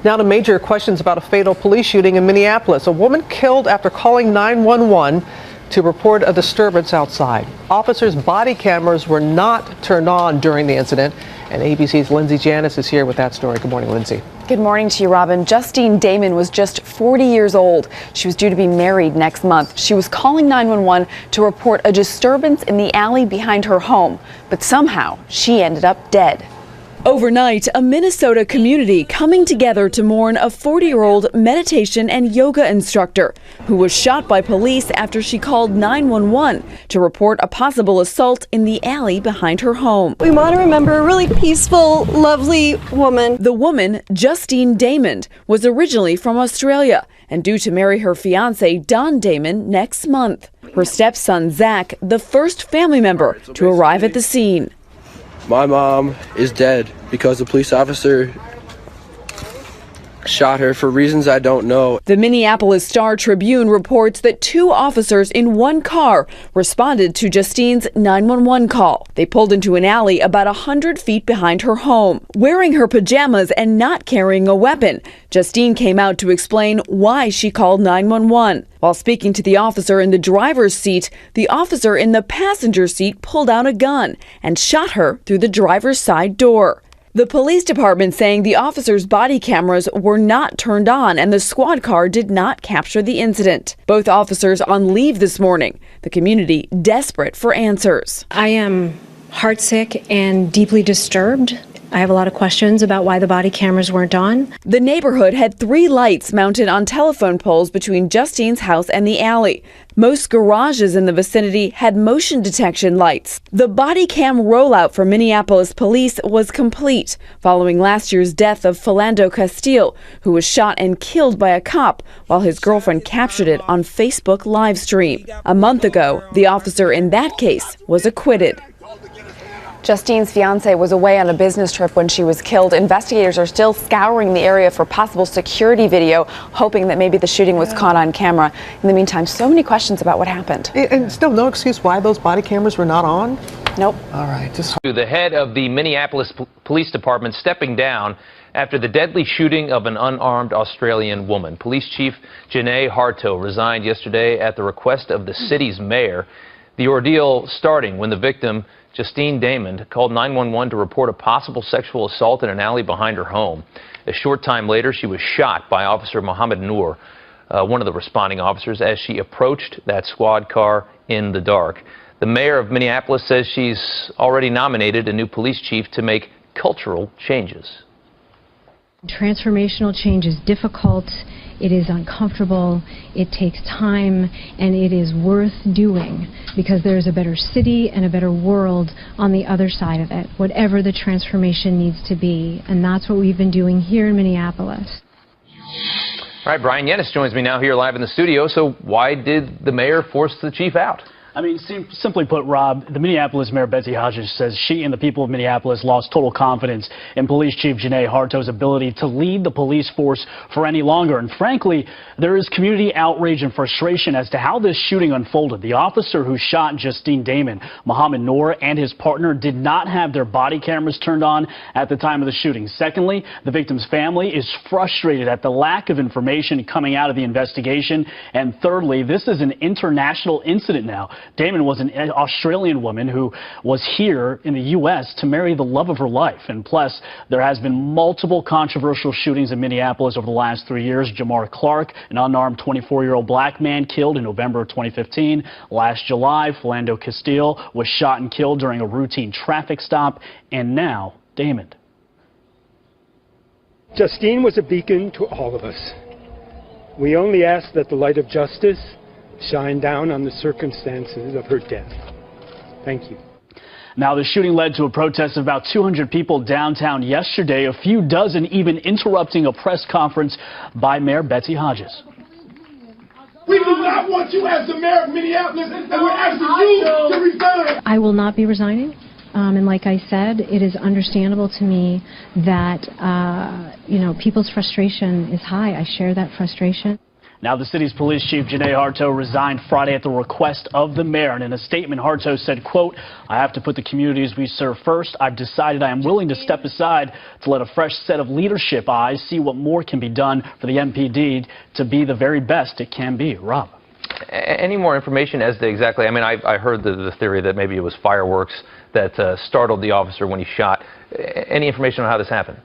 Now to major questions about a fatal police shooting in Minneapolis. A woman killed after calling 911 to report a disturbance outside. Officers' body cameras were not turned on during the incident. And ABC's Lindsay Janis is here with that story. Good morning, Lindsay. Good morning to you, Robin. Justine Damon was just 40 years old. She was due to be married next month. She was calling 911 to report a disturbance in the alley behind her home. But somehow she ended up dead. Overnight, a Minnesota community coming together to mourn a 40-year-old meditation and yoga instructor who was shot by police after she called 911 to report a possible assault in the alley behind her home. We want to remember a really peaceful, lovely woman. The woman, Justine Damon, was originally from Australia and due to marry her fiance, Don Damon, next month. Her stepson, Zach, the first family member to arrive at the scene. My mom is dead because the police officer shot her for reasons I don't know. The Minneapolis Star-Tribune reports that 2 officers in one car responded to Justine's 911 call. They pulled into an alley about 100 feet behind her home. Wearing her pajamas and not carrying a weapon, Justine came out to explain why she called 911. While speaking to the officer in the driver's seat, the officer in the passenger seat pulled out a gun and shot her through the driver's side door. The police department saying the officer's body cameras were not turned on and the squad car did not capture the incident. Both officers on leave this morning. The community desperate for answers. I am heartsick and deeply disturbed. I have a lot of questions about why the body cameras weren't on. The neighborhood had 3 lights mounted on telephone poles between Justine's house and the alley. Most garages in the vicinity had motion detection lights. The body cam rollout for Minneapolis police was complete following last year's death of Philando Castile, who was shot and killed by a cop while his girlfriend captured it on Facebook live stream. A month ago, the officer in that case was acquitted. Justine's fiance was away on a business trip when she was killed. Investigators are still scouring the area for possible security video, hoping that maybe the shooting was caught on camera. In the meantime, so many questions about what happened. And still no excuse why those body cameras were not on? Nope. All right. The head of the Minneapolis Police Department stepping down after the deadly shooting of an unarmed Australian woman. Police Chief Janae Harto resigned yesterday at the request of the city's mayor. The ordeal starting when the victim, Justine Damon, called 911 to report a possible sexual assault in an alley behind her home. A short time later, she was shot by Officer Mohammed Noor, one of the responding officers, as she approached that squad car in the dark. The mayor of Minneapolis says she's already nominated a new police chief to make cultural changes. Transformational change is difficult, it is uncomfortable, it takes time, and it is worth doing because there's a better city and a better world on the other side of it, whatever the transformation needs to be. And that's what we've been doing here in Minneapolis. All right, Brian Yennis joins me now here live in the studio. So why did the mayor force the chief out? I mean, simply put, Rob, the Minneapolis Mayor Betsy Hodges says she and the people of Minneapolis lost total confidence in Police Chief Janae Harto's ability to lead the police force for any longer. And frankly, there is community outrage and frustration as to how this shooting unfolded. The officer who shot Justine Damon, Mohammed Noor, and his partner did not have their body cameras turned on at the time of the shooting. Secondly, the victim's family is frustrated at the lack of information coming out of the investigation. And thirdly, this is an international incident now. Damon was an Australian woman who was here in the U.S. to marry the love of her life. And plus, there has been multiple controversial shootings in Minneapolis over the last 3 years. Jamar Clark, an unarmed 24-year-old black man, killed in November of 2015. Last July, Philando Castile was shot and killed during a routine traffic stop. And now, Damon. Justine was a beacon to all of us. We only ask that the light of justice shine down on the circumstances of her death. Thank you. Now, the shooting led to a protest of about 200 people downtown yesterday, a few dozen even interrupting a press conference by Mayor Betsy Hodges. We do not want you as the mayor of Minneapolis, and we're asking you to resign. I will not be resigning. And like I said, it is understandable to me that, people's frustration is high. I share that frustration. Now, the city's police chief, Janae Harto, resigned Friday at the request of the mayor. And in a statement, Harto said, quote, "I have to put the communities we serve first. I've decided I am willing to step aside to let a fresh set of leadership eyes see what more can be done for the MPD to be the very best it can be." Rob. Any more information as to exactly, I heard the theory that maybe it was fireworks that startled the officer when he shot. Any information on how this happened?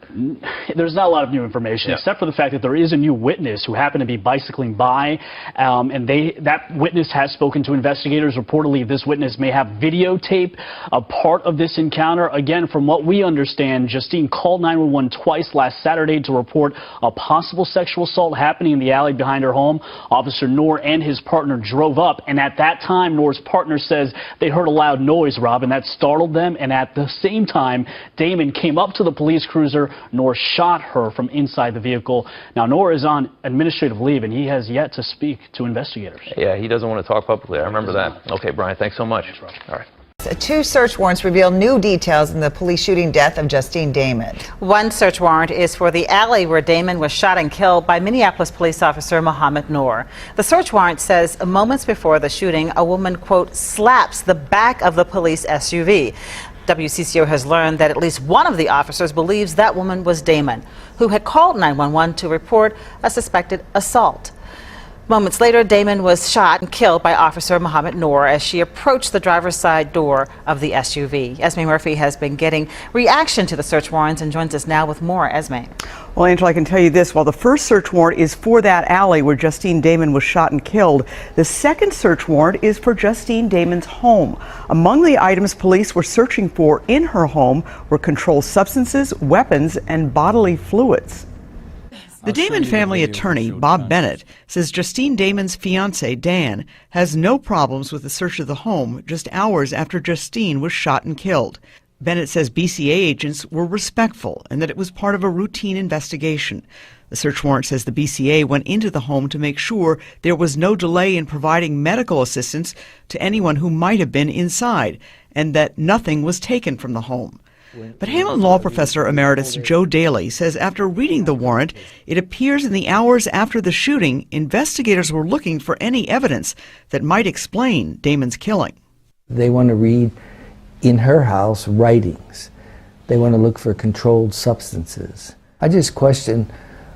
There's not a lot of new information, except for the fact that there is a new witness who happened to be bicycling by, and that witness has spoken to investigators. Reportedly, this witness may have videotape a part of this encounter. Again, from what we understand, Justine called 911 twice last Saturday to report a possible sexual assault happening in the alley behind her home. Officer Noor and his partner drove up, and at that time, Noor's partner says they heard a loud noise, Rob, and that startled them. And at the same time, Damon came up to the police cruiser. Noor shot her from inside the vehicle. Now, Noor is on administrative leave, and he has yet to speak to investigators. Yeah, he doesn't want to talk publicly. I remember that. Okay, Brian, thanks so much. Thanks, Rob. All right. 2 search warrants reveal new details in the police shooting death of Justine Damon. One search warrant is for the alley where Damon was shot and killed by Minneapolis police officer Mohammed Noor. The search warrant says moments before the shooting, a woman, quote, slaps the back of the police SUV. WCCO has learned that at least one of the officers believes that woman was Damon, who had called 911 to report a suspected assault. Moments later, Damon was shot and killed by Officer Mohammed Noor as she approached the driver's side door of the SUV. Esme Murphy has been getting reaction to the search warrants and joins us now with more. Esme. Well, Angela, I can tell you this. While the first search warrant is for that alley where Justine Damon was shot and killed, the second search warrant is for Justine Damon's home. Among the items police were searching for in her home were controlled substances, weapons, and bodily fluids. The Damon family attorney, Bob Bennett, says Justine Damon's fiance, Dan, has no problems with the search of the home just hours after Justine was shot and killed. Bennett says BCA agents were respectful and that it was part of a routine investigation. The search warrant says the BCA went into the home to make sure there was no delay in providing medical assistance to anyone who might have been inside and that nothing was taken from the home. But Hamilton Law Professor Emeritus Joe Daly says after reading the warrant, it appears in the hours after the shooting, investigators were looking for any evidence that might explain Damon's killing. They want to read in her house writings. They want to look for controlled substances. I just question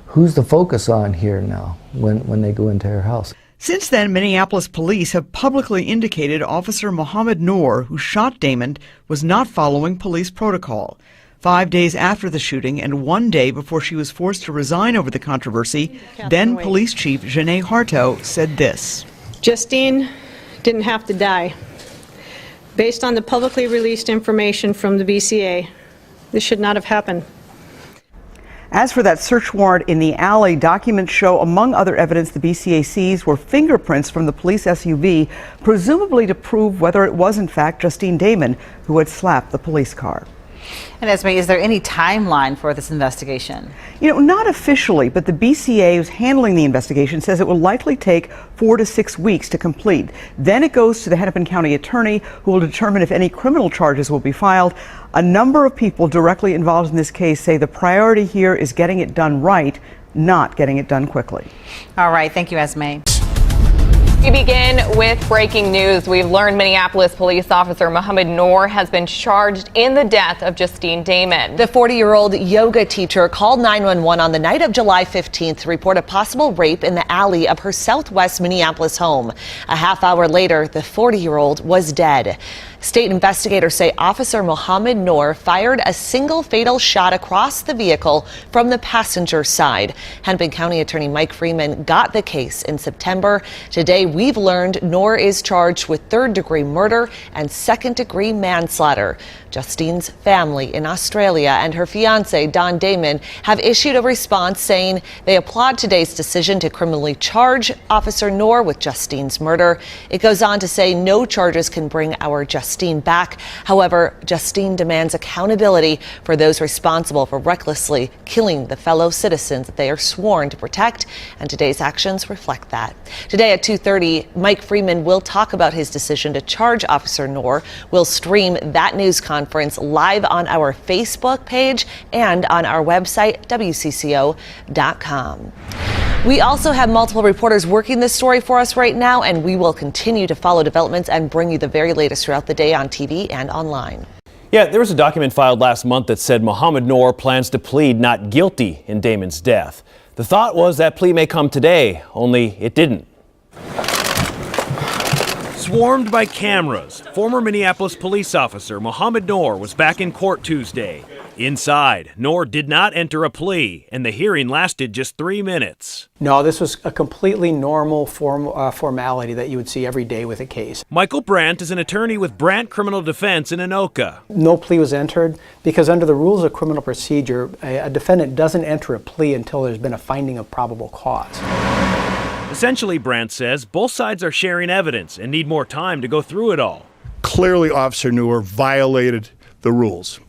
who's the focus on here now when they go into her house. Since then, Minneapolis police have publicly indicated Officer Mohammed Noor, who shot Damon, was not following police protocol. 5 days after the shooting and 1 day before she was forced to resign over the controversy, then Police Chief Janae Harto said this. Justine didn't have to die. Based on the publicly released information from the BCA, this should not have happened. As for that search warrant in the alley, documents show, among other evidence the BCA seized were fingerprints from the police SUV, presumably to prove whether it was in fact Justine Damon who had slapped the police car. And Esme, is there any timeline for this investigation? Not officially, but the BCA who's handling the investigation says it will likely take 4 to 6 weeks to complete. Then it goes to the Hennepin County attorney, who will determine if any criminal charges will be filed. A number of people directly involved in this case say the priority here is getting it done right, not getting it done quickly. All right. Thank you, Esme. We begin with breaking news. We've learned Minneapolis police officer Mohammed Noor has been charged in the death of Justine Damon. The 40-year-old yoga teacher called 911 on the night of July 15th to report a possible rape in the alley of her southwest Minneapolis home. A half hour later, the 40-year-old was dead. State investigators say Officer Mohammed Noor fired a single fatal shot across the vehicle from the passenger side. Hennepin County Attorney Mike Freeman got the case in September. Today, we've learned Noor is charged with third-degree murder and second-degree manslaughter. Justine's family in Australia and her fiancé, Don Damon, have issued a response saying they applaud today's decision to criminally charge Officer Noor with Justine's murder. It goes on to say no charges can bring our Justine back. However, Justine demands accountability for those responsible for recklessly killing the fellow citizens that they are sworn to protect, and today's actions reflect that. Today at 2:30, 6:30, Mike Freeman will talk about his decision to charge Officer Noor. We'll stream that news conference live on our Facebook page and on our website, WCCO.com. We also have multiple reporters working this story for us right now, and we will continue to follow developments and bring you the very latest throughout the day on TV and online. Yeah, there was a document filed last month that said Mohamed Noor plans to plead not guilty in Damon's death. The thought was that plea may come today, only it didn't. Swarmed by cameras, former Minneapolis police officer Mohamed Noor was back in court Tuesday. Inside, Noor did not enter a plea, and the hearing lasted just 3 minutes. No, this was a completely normal formality that you would see every day with a case. Michael Brandt is an attorney with Brandt Criminal Defense in Anoka. No plea was entered because under the rules of criminal procedure, a defendant doesn't enter a plea until there's been a finding of probable cause. Essentially, Brandt says, both sides are sharing evidence and need more time to go through it all. Clearly, Officer Noor violated the rules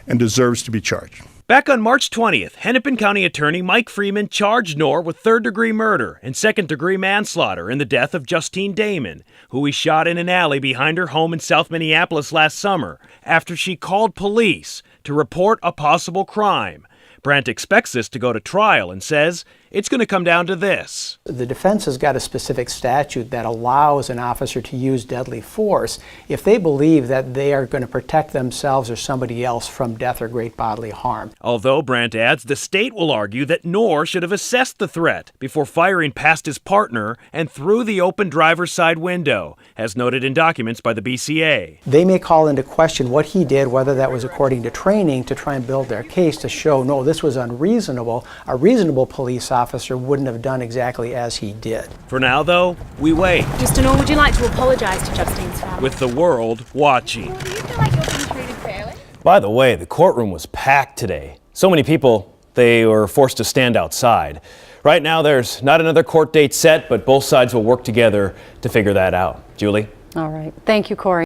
and deserves to be charged. Back on March 20th, Hennepin County Attorney Mike Freeman charged Noor with third-degree murder and second-degree manslaughter in the death of Justine Damon, who he shot in an alley behind her home in South Minneapolis last summer after she called police to report a possible crime. Brandt expects this to go to trial and says it's going to come down to this. The defense has got a specific statute that allows an officer to use deadly force if they believe that they are going to protect themselves or somebody else from death or great bodily harm. Although, Brandt adds, the state will argue that Noor should have assessed the threat before firing past his partner and through the open driver's side window, as noted in documents by the BCA. They may call into question what he did, whether that was according to training, to try and build their case to show, no, this was unreasonable. A reasonable police officer wouldn't have done exactly as he did. For now, though, we wait. Mr. Noor, would you like to apologize to Justine's family? With the world watching. Do you feel like you're being treated fairly? By the way, the courtroom was packed today. So many people, they were forced to stand outside. Right now, there's not another court date set, but both sides will work together to figure that out. Julie? All right. Thank you, Corey.